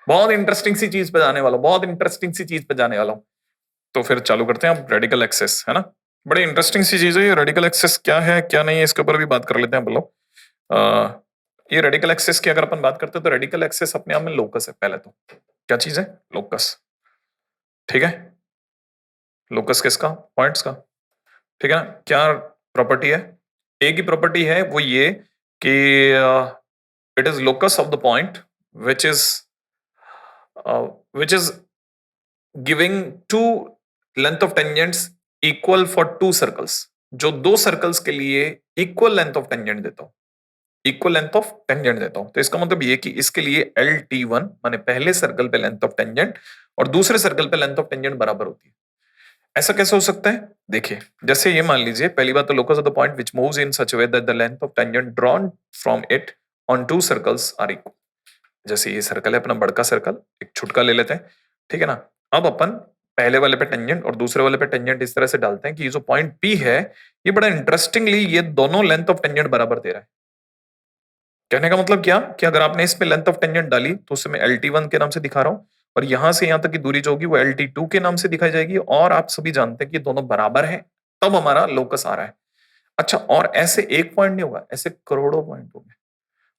बहुत इंटरेस्टिंग सी चीज पे जाने वाला हूं, बहुत इंटरेस्टिंग सी चीज पे जाने वाला हूं। तो फिर चालू करते हैं अब रेडिकल एक्सेस, है ना। बड़ी इंटरेस्टिंग सी चीज है ये रेडिकल एक्सेस, क्या है क्या नहीं है इसके ऊपर भी बात कर लेते हैं हम लोग। ये रेडिकल एक्सेस की अगर अपन बात करते हैं तो रेडिकल एक्सेस अपने आप में लोकस है। पहले तो क्या चीज है? लोकस। ठीक है, लोकस किसका? पॉइंट्स का। ठीक है ना। क्या प्रॉपर्टी है? एक ही प्रॉपर्टी है, वो ये कि it is locus of the point which is which is giving two length of tangents equal for two circles. जो दो सर्कल्स के लिए इक्वल लेंथ ऑफ टेंजेंट देता हूं, इक्वल लेंथ ऑफ टेंजेंट देता हूं। तो इसका मतलब ये कि इसके लिए LT1 माने पहले सर्कल पे लेंथ ऑफ टेंजेंट और दूसरे सर्कल पे लेंथ ऑफ टेंजेंट बराबर होती है। ऐसा कैसे हो सकता है? देखिए, जैसे ये मान लीजिए, पहली बात तो locus of the point which moves in such a way that the length of tangent drawn from it on two circles are equal. जैसे ये सर्कल है अपना बड़का सर्कल, एक छुटका ले लेते हैं, ठीक है ना। अब अपन पहले वाले पे टेंजेंट और दूसरे वाले पे टेंजेंट इस तरह से डालते हैं कि ये जो पॉइंट P है, ये बड़ा इंटरेस्टिंगली ये दोनों लेंथ ऑफ टेंजेंट बराबर दे रहा है। कहने का मतलब क्या कि अगर आपने इसमें लेंथ ऑफ टेंजेंट डाली तो उसे मैं LT1 के नाम से दिखा रहा हूं, और यहां से यहां तक की दूरी जो होगी वो LT2 के नाम से दिखाई जाएगी। और आप सभी जानते हैं कि दोनों बराबर हैं, तब हमारा लोकस आ रहा है। अच्छा, और ऐसे एक पॉइंट नहीं होगा, ऐसे करोड़ों पॉइंट होंगे,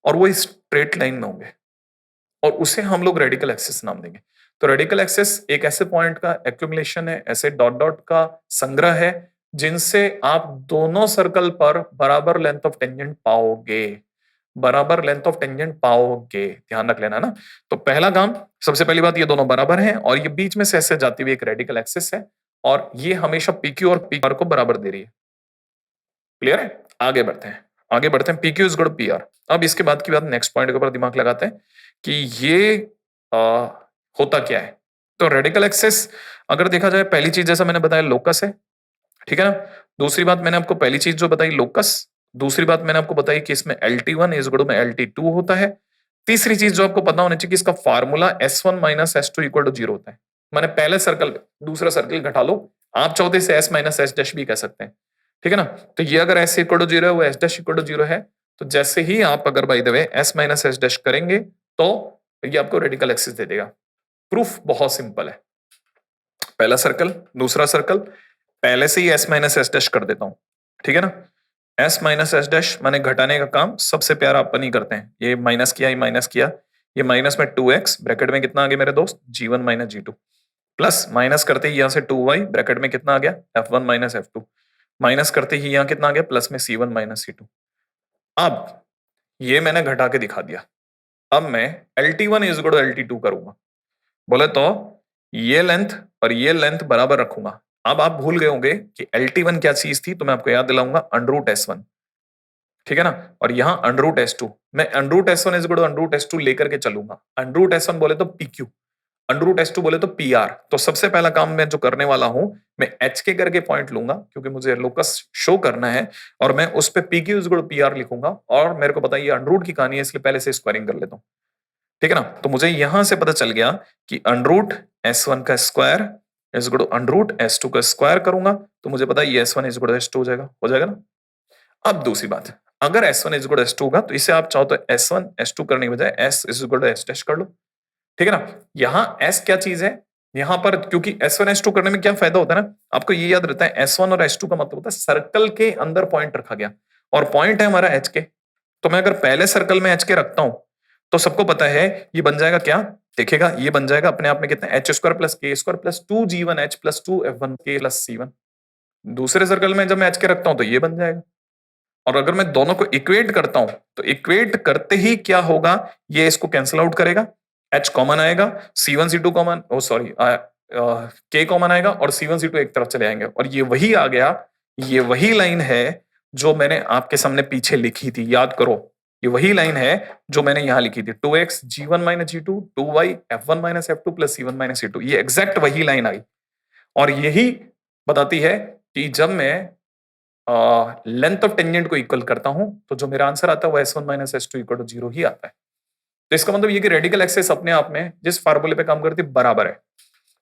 और वो स्ट्रेट लाइन में होंगे, और उसे हम लोग रेडिकल एक्सिस नाम देंगे। तो रेडिकल एक्सिस एक ऐसे पॉइंट का एक्यूमुलेशन है, ऐसे डॉट डॉट का संग्रह है, जिनसे आप दोनों सर्कल पर बराबर लेंथ ऑफ टेंजेंट पाओगे, बराबर लेंथ ऑफ टेंजेंट पाओगे। ध्यान रख लेना ना। तो पहला काम, सबसे पहली बात, ये दोनों बराबर हैं और ये बीच में से ऐसे जाती हुई एक रेडिकल एक्सिस है, और ये हमेशा PQ और PR को बराबर दे रही है। क्लियर है? आगे बढ़ते हैं, आगे बढ़ते हैं। PQ is good PR। अब इसके बाद की बात, नेक्स्ट पॉइंट के ऊपर दिमाग लगाते हैं कि ये आ, होता क्या है। तो रेडिकल एक्सिस अगर देखा जाए, पहली चीज जैसा मैंने बताया लोकस है, ठीक है ना। दूसरी बात मैंने आपको पहली चीज जो बताई लोकस, दूसरी बात मैंने आपको बताई कि इसमें LT1 इज गुड में LT2 होता है। तीसरी चीज जो आपको पता होनी चाहिए कि इसका formula S1 minus S2 equal to 0 होता है। मैंने पहले सर्कल दूसरा सर्कल घटा लो, आप चाहो तो इसे S माइनस S डैश भी कह सकते हैं, ठीक है ना। तो ये अगर S इक्वल टू 0 है, वो S डैश इक्वल टू 0 है, तो जैसे ही आप अगर by the way S minus S dash करेंगे तो ये आपको रेडिकल एक्सिस दे देगा। प्रूफ बहुत सिंपल है। पहला सर्कल, दूसरा सर्कल, पहले से ही S माइनस S डैश कर देता हूं, ठीक है ना। S माइनस S डैश माने घटाने का काम सबसे प्यारा अपन ही करते हैं। ये माइनस किया, ये माइनस किया, ये माइनस में 2x, ब्रैकेट में कितना आ गया मेरे दोस्त? G1 minus G2, plus minus करते ही यहां से 2y, ब्रैकेट में कितना आ गया? F1 माइनस F2, माइनस करते ही यहां कितना आ गया? प्लस में C1 माइनस C2। अब ये मैंने घटा के दिखा दिया। अब मैं LT1 is equal to LT2 करूंगा, बोले तो ये लेंथ और ये लेंथ बराबर रखूंगा। अब आप भूल गए होंगे कि LT1 क्या चीज थी, तो मैं आपको याद दिलाऊंगा, √S1, ठीक है ना। और यहां √S2, मैं √S1 is equal to √S2 लेकर के चलूंगा। √S1 बोले तो PQ, √S2 बोले तो PR। तो सबसे पहला काम मैं जो करने वाला हूं, मैं HK करके पॉइंट लूंगा, क्योंकि मुझे लोकस शो करना है, और मैं उस पे PQ is equal to PR लिखूंगा। और मेरे को पता है ये अंडरूट की कहानी है, इसलिए पहले से स्क्वायरिंग कर लेता हूं, ठीक है ना। तो मुझे यहां से पता चल गया कि √S1 का square is equal to √S2 का स्क्वायर करूंगा, तो मुझे पता है ये S1 is equal to S2 हो जाएगा ना। अब दूसरी बात, अगर S1 is equal to S2 होगा, तो इसे आप चाहो तो S1 S2 करने के बजाय S is equal to S dash कर लो, ठीक है ना। यहां S क्या चीज है यहां पर, क्योंकि S1 S2 करने में क्या फायदा होता है ना, आपको ये याद रहता है S1 और S2 का मतलब होता है सर्कल के अंदर पॉइंट रखा गया, और पॉइंट है हमारा HK। तो मैं अगर पहले सर्कल में HK रखता हूं, तो सबको पता है ये बन जाएगा क्या, देखिएगा, ये बन जाएगा अपने आप में कितना, H² plus K² plus 2G1H plus 2F1K plus C1। दूसरे सर्कल में जब मैं HK रखता हूं तो ये बन जाएगा। और अगर मैं दोनों को इक्वेट करता हूं, तो इक्वेट करते ही क्या होगा, ये इसको कैंसिल आउट करेगा, H कॉमन आएगा, C1 C2 कॉमन, ओ सॉरी, K कॉमन आएगा, और C1 C2 एक तरफ चले आएंगे, और ये वही आ गया, ये वही लाइन है जो मैंने आपके सामने पीछे लिखी थी, याद करो। ये वही लाइन है जो मैंने यहां लिखी थी, 2x G1 minus G2 2y F1 minus F2 plus C1 minus C2, ये एग्जैक्ट वही लाइन आई। और यही बताती है कि जब मैं लेंथ ऑफ टेंजेंट को इक्वल करता हूं, तो जो मेरा आंसर आता है वो S1 minus S2 equal to 0 ही आता है। तो इसका मतलब ये कि रेडिकल एक्सेस अपने आप में जिस फार्मूले पे काम करती है बराबर है।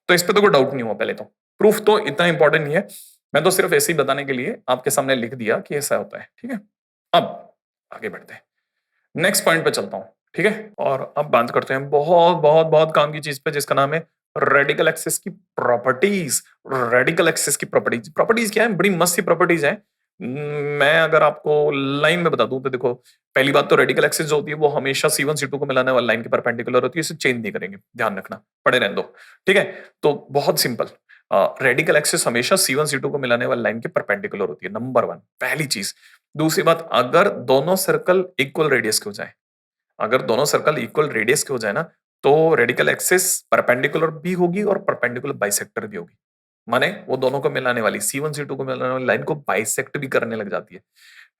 तो इस पे तो कोई डाउट नहीं हुआ। पहले तो प्रूफ तो इतना इंपॉर्टेंट नहीं है, मैं तो सिर्फ ऐसे ही बताने के लिए आपके सामने लिख दिया कि ऐसा होता है, ठीक है। अब आगे बढ़ते हैं, नेक्स्ट पॉइंट पे चलता हूं। ठीक है? और अब बात करते हैं बहुत, बहुत, बहुत काम की चीज़ पे जिसका नाम है रेडिकल एक्सेस की प्रॉपर्टीज़। रेडिकल एक्सेस की प्रॉपर्टीज़। प्रॉपर्टीज़ क्या है? बड़ी मस्त सी प्रॉपर्टीज़ हैं। मैं अगर आपको लाइन में बता दूँ तो देखो, पहली बात तो रेडिकल एक्सेस जो होती है वो हमेशा C1 C2 को मिलाने वाली लाइन के परपेंडिकुलर होती है, इसे चेंज नहीं करेंगे, ध्यान रखना, पड़े रहने दो। ठीक है? तो बहुत सिंपल, रेडिकल एक्सेस हमेशा C1 C2 को मिलाने वाली लाइन के परपेंडिकुलर होती है, नंबर 1 पहली चीज़। दूसरी बात, अगर दोनों सर्कल इक्वल रेडियस के हो जाएँ, अगर दोनों सर्कल इक्वल रेडियस के हो जाए ना, तो रेडिकल एक्सिस परपेंडिकुलर भी होगी और परपेंडिकुलर बाइसेक्टर भी होगी। माने वो दोनों को मिलाने वाली C1 C2 को मिलाने वाली लाइन को बाइसेक्ट भी करने लग जाती है।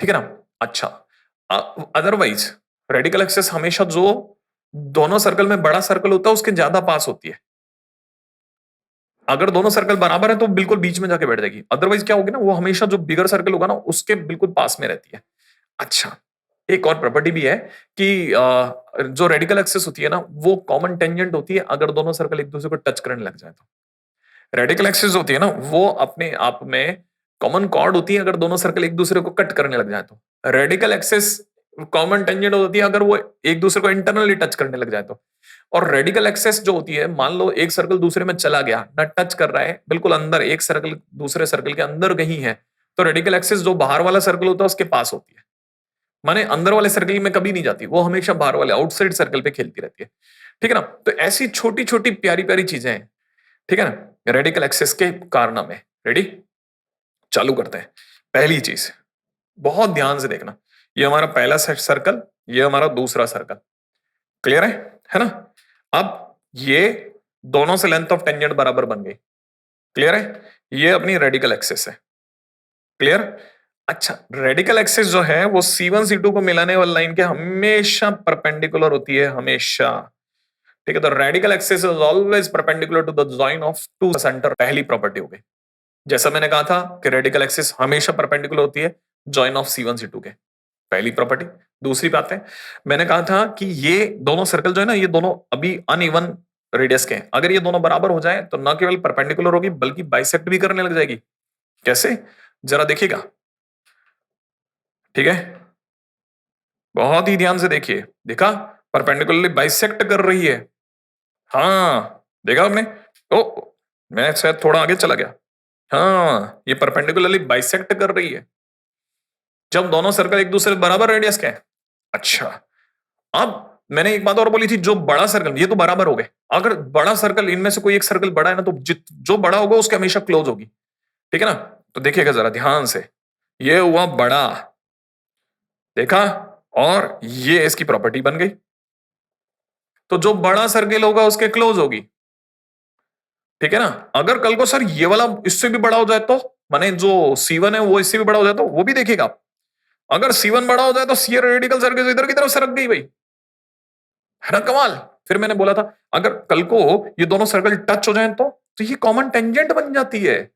ठीक है ना? अच्छा, अदरवाइज रेडिकल एक्सिस हमेशा जो दोनों सर्कल में बड़ा सर्कल होता है उसके ज्यादा पास होती है। अगर दोनों सर्कल बराबर है तो बिल्कुल बीच में जाके बैठ जाएगी। अदरवाइज क्या होगी ना, वो हमेशा जो बिगर सर्कल होगा ना उसके बिल्कुल पास में रहती है। अच्छा, एक और प्रॉपर्टी भी है कि जो रेडिकल एक्सिस होती है ना, वो कॉमन टेंजेंट होती है अगर दोनों सर्कल एक दूसरे को टच करने लग जाए तो। रेडिकल एक्सिस होती है ना, वो अपने आप में कॉमन कॉर्ड होती है अगर दोनों सर्कल एक दूसरे को कट करने लग जाए तो। रेडिकल एक्सिस कॉमन टेंजेंट होती है अगर वो एक दूसरे को इंटरनली टच करने लग जाए तो। और रेडिकल एक्सेस जो होती है, मान लो एक सर्कल दूसरे में चला गया, ना टच कर रहा है, बिल्कुल अंदर, एक सर्कल दूसरे सर्कल के अंदर कहीं है, तो रेडिकल एक्सेस जो बाहर वाला सर्कल होता है उसके पास होती है। माने अंदर वाले सर्कल में कभी नहीं जाती, वो हमेशा बाहर वाले आउटसाइड सर्कल पे खेलती रहती है। ठीक है ना? तो ऐसी छोटी-छोटी प्यारी-प्यारी चीजें हैं। ठीक है ना? रेडिकल एक्सेस के कारनामे। रेडी? चालू करते हैं। पहली चीज, बहुत ध्यान से देखना। ये हमारा पहला सेट सर्कल, ये हमारा दूसरा सर्कल। क्लियर है ना? अब ये दोनों से लेंथ ऑफ टेंजेंट बराबर बन गई। क्लियर है? ये अपनी रेडिकल एक्सेस है। क्लियर? अच्छा, रेडिकल एक्सिस जो है वो C1 C2 को मिलाने वाली लाइन के हमेशा परपेंडिकुलर होती है, हमेशा। ठीक है? तो radical axis is always perpendicular to the join of two centre. पहली प्रॉपर्टी हो गई। जैसा मैंने कहा था कि रेडिकल एक्सिस हमेशा परपेंडिकुलर होती है जॉइन ऑफ C1 C2 के। पहली प्रॉपर्टी। दूसरी बात है, मैंने कहा था कि ये दोनों सर्कल जो है ना, ये दोनों अभी अनइवन रेडियस के हैं। अगर ये दोनों बराबर हो जाए तो न केवल परपेंडिकुलर होगी बल्कि बाइसेक्ट भी करने लग जाएगी। कैसे? जरा देखिएगा। ठीक है? बहुत ही ध्यान से देखिए। देखा? परपेंडिकुलरली बाइसेक्ट कर रही है। हाँ, देखा आपने? ओ, मैं शायद थोड़ा आगे चला गया। हाँ, ये परपेंडिकुलरली बाइसेक्ट कर रही है जब दोनों सर्कल एक दूसरे बराबर रेडियस के हैं। अच्छा, अब मैंने एक बात और बोली थी, जो बड़ा सर्कल, ये तो बराबर हो गए। अगर बड़ा सर्कल, इनमें से कोई एक सर्कल बड़ा है ना, तो जो बड़ा होगा उसके हमेशा क्लोज होगी। ठीक है ना? तो देखिएगा जरा ध्यान से। ये हुआ बड़ा, देखा? और ये इसकी प्रॉपर्टी बन गई। तो जो बड़ा सर्किल होगा उसके क्लोज होगी। ठीक है ना? अगर कल को सर ये वाला इससे भी बड़ा हो जाए तो, माने जो C1 है वो इससे भी बड़ा हो जाए तो, वो भी देखिएगा। अगर C1 बड़ा हो जाए तो C रेडिकल सर्किल इधर की तरफ सरक गई भाई। है ना कमाल? फिर मैंने बोला था, अगर कल को ये दोनों सर्कल टच हो जाएं तो ये कॉमन टेंजेंट बन जाती है।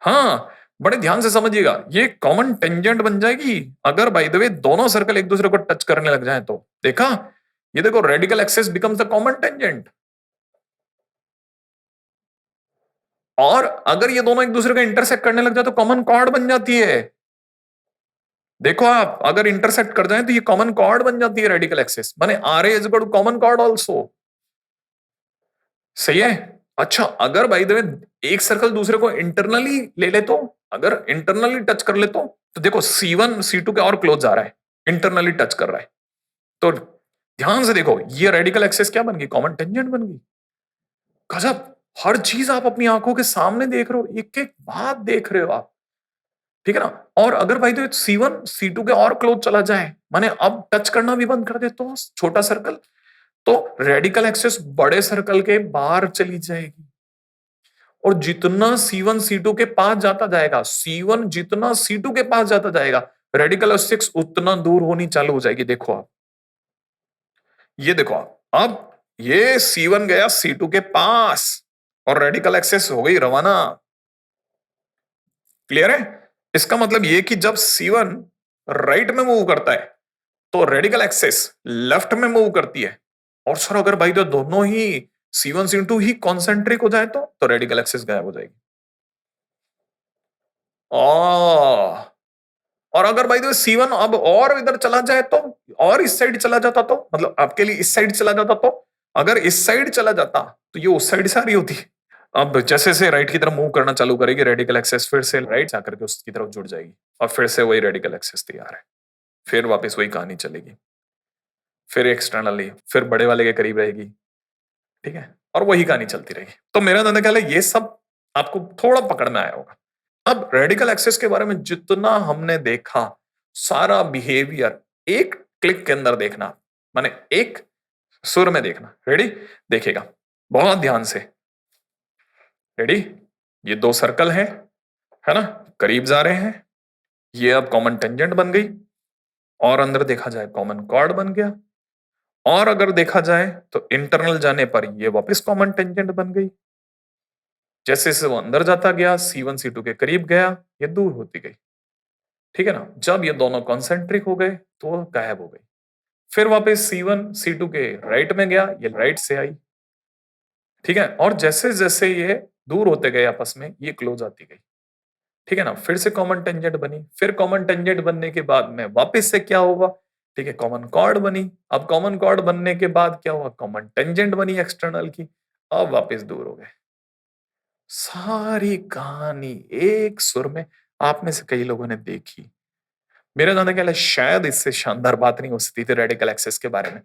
हाँ, बड़े ध्यान से समझिएगा, ये कॉमन टेंजेंट बन जाएगी अगर बाय द वे दोनों सर्कल एक दूसरे को टच करने लग जाएं तो। देखा? ये देखो, radical axis becomes the common tangent. और अगर ये दोनों एक दूसरे को इंटरसेक्ट करने लग जाए तो कॉमन कॉर्ड बन जाती है। देखो, आप अगर इंटरसेक्ट कर जाए तो ये कॉमन कॉर्ड बन जाती है रेडिकल एक्सिस, माने R is equal to common chord also. सही है? अच्छा, अगर बाय द वे एक सर्कल दूसरे को इंटरनली ले ले तो, अगर इंटरनली टच कर ले तो देखो C1 C2 के और क्लोज जा रहा है, इंटरनली टच कर रहा है। तो ध्यान से देखो, ये रेडिकल एक्सिस क्या बन गई? कॉमन टेंजेंट बन गई। गजब! हर चीज आप अपनी आंखों के सामने देख रहे हो, एक एक बात देख रहे हो आप। ठीक है ना? और अगर भाई तो C1 C2 के और क्लोज चला जाए, माने अब टच करना भी बंद कर दे तो छोटा सर्कल, तो रेडिकल एक्सिस बड़े सर्कल के बाहर चली जाएगी। और जितना C1 C2 के पास जाता जाएगा, C1 जितना C2 के पास जाता जाएगा, रेडिकल एक्सिस उतना दूर होनी चालू हो जाएगी। देखो आप, ये देखो आप, अब ये C1 गया C2 के पास और रेडिकल एक्सिस हो गई रवाना। क्लियर है? इसका मतलब ये कि जब C1 राइट में मूव करता है तो रेडिकल एक्सिस लेफ्ट में मूव करती है। और सर अगर भाई तो दोनों ही C1 C2 ही कॉन्सेंट्रिक हो जाए तो रेडिकल एक्सिस गायब हो जाएगी। आ और अगर बाय द वे C1 अब और इधर चला जाए तो, और इस साइड चला जाता तो, मतलब आपके लिए इस साइड चला जाता तो, अगर इस साइड चला जाता तो ये उस साइड से आ रही होती। अब जैसे से राइट की तरफ मूव करना चालू करेगी रेडिकल एक्सेस, फिर से राइट से आकर के उसकी तरफ जुड़ जाएगी और फिर से वही रेडिकल एक्सेस तैयार है। फिर वापस वही कहानी चलेगी, फिर एक्सटर्नली, फिर बड़े वाले के करीब रहेगी, ठीक है, और वही कहानी चलती रहेगी। तो मेरा अंदाजा ख्याल है ये सब आपको थोड़ा पकड़ में आया होगा। अब रेडिकल एक्सेस के बारे में जितना हमने देखा, सारा बिहेवियर एक क्लिक के अंदर देखना, माने एक सुर में देखना। रेडी? देखिएगा बहुत ध्यान से। रेडी? ये दो सर्कल हैं, है ना, करीब जा रहे हैं, ये अब कॉमन टेंजेंट बन गई, और अंदर देखा जाए कॉमन कॉर्ड बन गया, और अगर देखा जाए तो इंटरनल जाने पर ये वापस कॉमन टेंजेंट बन गई। जैसे जैसे वो अंदर जाता गया, C1 C2 के करीब गया, ये दूर होती गई, ठीक है ना। जब ये दोनों कॉन्सेंट्रिक हो गए तो वो गायब हो गई। फिर वापस C1 C2 के राइट में गया, ये राइट से आई, ठीक है, और जैसे जैसे ये दूर होते गए आपस में, ये क्लोज आती गई, ठीक है ना। फिर से कॉमन टेंजेंट बनी, फिर कॉमन टेंजेंट बनने के बाद में वापस से क्या हुआ, ठीक है, कॉमन कॉर्ड बनी। अब कॉमन कॉर्ड बनने के बाद क्या हुआ, कॉमन टेंजेंट बनी एक्सटर्नल की, अब वापस दूर हो गए। सारी कहानी एक सुर में आप में से कई लोगों ने देखी। मेरा जानने ख्याल है शायद इससे शानदार बात नहीं हो सकती थी रेडिकल एक्सेस के बारे में।